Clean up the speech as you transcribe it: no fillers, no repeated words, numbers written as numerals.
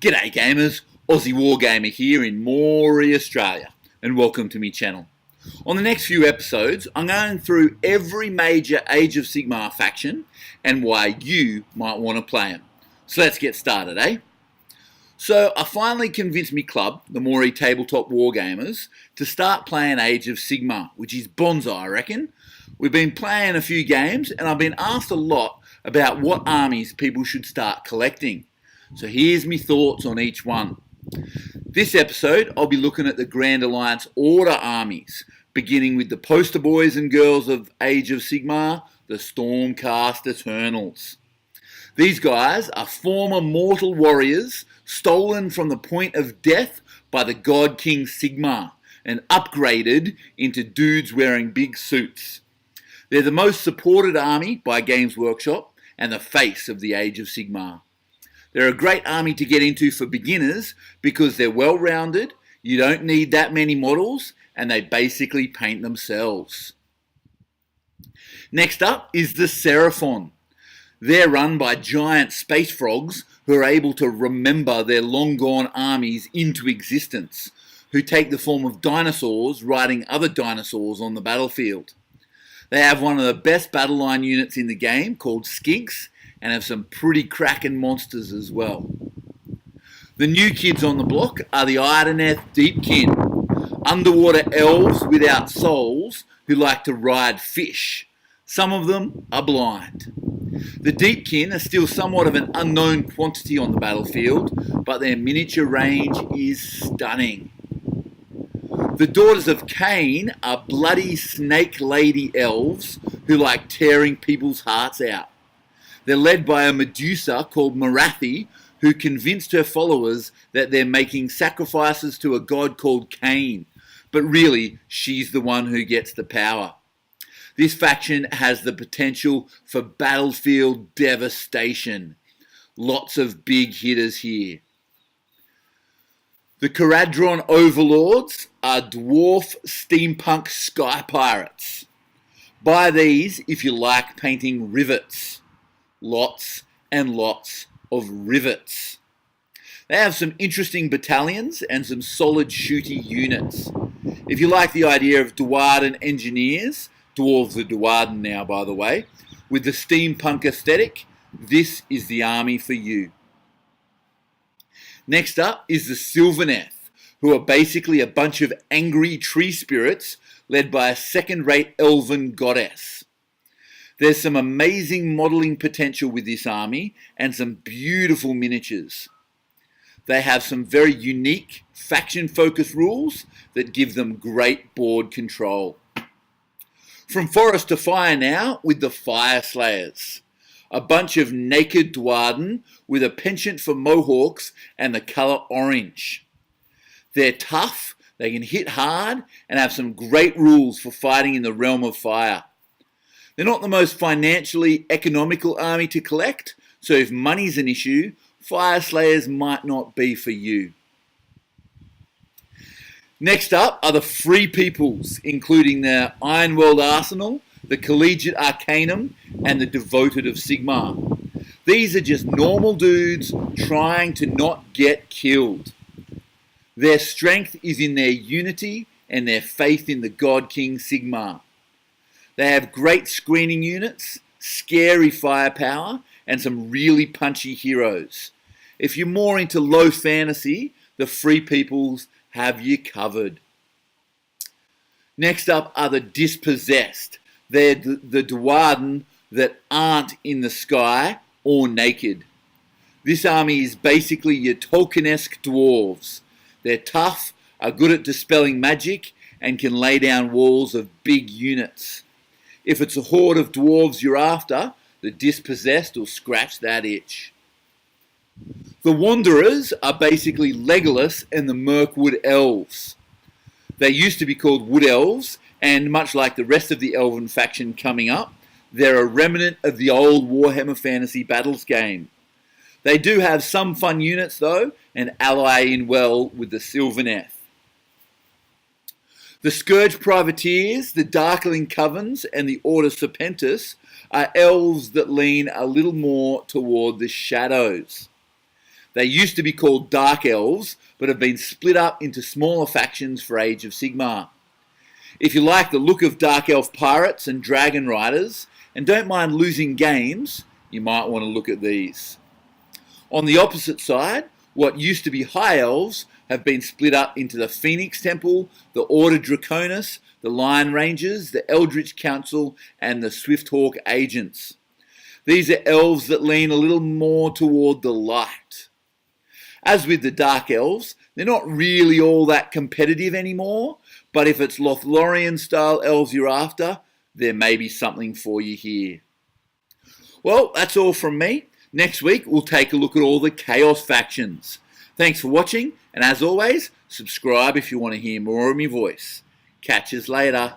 G'day gamers, Aussie Wargamer here in Moree, Australia, and welcome to my channel. On the next few episodes, I'm going through every major Age of Sigmar faction and why you might want to play them. So let's get started, eh? So I finally convinced me club, the Moree Tabletop Wargamers, to start playing Age of Sigmar, which is bonsai, I reckon. We've been playing a few games and I've been asked a lot about what armies people should start collecting. So here's my thoughts on each one. This episode, I'll be looking at the Grand Alliance Order armies, beginning with the poster boys and girls of Age of Sigmar, the Stormcast Eternals. These guys are former mortal warriors stolen from the point of death by the God King Sigmar and upgraded into dudes wearing big suits. They're the most supported army by Games Workshop and the face of the Age of Sigmar. They're a great army to get into for beginners because they're well-rounded, you don't need that many models, and they basically paint themselves. Next up is the Seraphon. They're run by giant space frogs who are able to remember their long-gone armies into existence, who take the form of dinosaurs riding other dinosaurs on the battlefield. They have one of the best battle line units in the game called Skinks, and have some pretty cracking monsters as well. The new kids on the block are the Ironeth Deepkin, underwater elves without souls who like to ride fish. Some of them are blind. The Deepkin are still somewhat of an unknown quantity on the battlefield, but their miniature range is stunning. The Daughters of Cain are bloody snake lady elves who like tearing people's hearts out. They're led by a Medusa called Marathi, who convinced her followers that they're making sacrifices to a god called Cain, but really, she's the one who gets the power. This faction has the potential for battlefield devastation. Lots of big hitters here. The Caradron Overlords are dwarf steampunk sky pirates. Buy these if you like painting rivets. Lots and lots of rivets. They have some interesting battalions and some solid shooty units. If you like the idea of Dwarden engineers, dwarves are Dwarden now by the way, with the steampunk aesthetic, this is the army for you. Next up is the Sylvaneth, who are basically a bunch of angry tree spirits led by a second-rate elven goddess. There's some amazing modelling potential with this army and some beautiful miniatures. They have some very unique faction-focused rules that give them great board control. From forest to fire now with the Fire Slayers. A bunch of naked Dwarden with a penchant for mohawks and the colour orange. They're tough, they can hit hard and have some great rules for fighting in the realm of fire. They're not the most financially economical army to collect, so if money's an issue, Fire Slayers might not be for you. Next up are the Free Peoples, including the Ironworld Arsenal, the Collegiate Arcanum, and the Devoted of Sigmar. These are just normal dudes trying to not get killed. Their strength is in their unity and their faith in the God King Sigmar. They have great screening units, scary firepower, and some really punchy heroes. If you're more into low fantasy, the Free Peoples have you covered. Next up are the Dispossessed. They're the Dwarden that aren't in the sky or naked. This army is basically your Tolkien-esque dwarves. They're tough, are good at dispelling magic, and can lay down walls of big units. If it's a horde of dwarves you're after, the Dispossessed will scratch that itch. The Wanderers are basically Legolas and the Mirkwood Elves. They used to be called Wood Elves, and much like the rest of the Elven faction coming up, they're a remnant of the old Warhammer Fantasy Battles game. They do have some fun units though, and ally in well with the Sylvaneth. The Scourge Privateers, the Darkling Covens, and the Order Serpentis are elves that lean a little more toward the shadows. They used to be called Dark Elves, but have been split up into smaller factions for Age of Sigmar. If you like the look of Dark Elf pirates and dragon riders, and don't mind losing games, you might want to look at these. On the opposite side, what used to be High Elves have been split up into the Phoenix Temple, the Order Draconis, the Lion Rangers, the Eldritch Council, and the Swifthawk Agents. These are elves that lean a little more toward the light. As with the Dark Elves, they're not really all that competitive anymore, but if it's Lothlorien-style elves you're after, there may be something for you here. Well, that's all from me. Next week, we'll take a look at all the Chaos factions. Thanks for watching, and as always, subscribe if you want to hear more of my voice. Catch us later.